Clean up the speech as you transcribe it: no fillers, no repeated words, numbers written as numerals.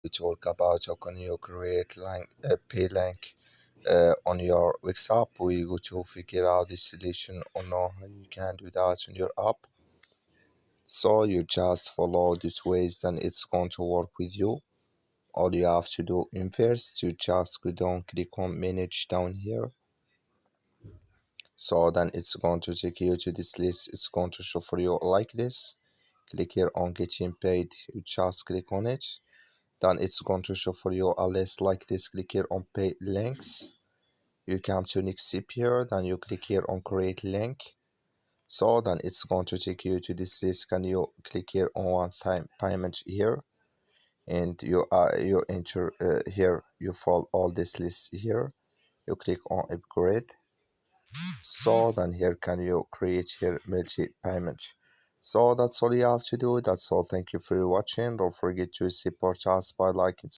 we talk about how can you create pay link on your Wix app. We go to figure out the solution on how you can do that on your app. So you just follow these ways, then it's going to work with you. All you have to do in first, you just go down, click on manage down here. So then it's going to take you to this list. It's going to show for you like this. Click here on getting paid, you just click on it. Then it's going to show for you a list like this. Click here on pay links. You come to next step here, then you click here on create link. So then it's going to take you to this list. Can you click here on one time payment here, and you enter here, you follow all this list here, you click on upgrade. So then here can you create here multi payment. So that's all you have to do. That's all. Thank you for watching. Don't forget to support us by liking.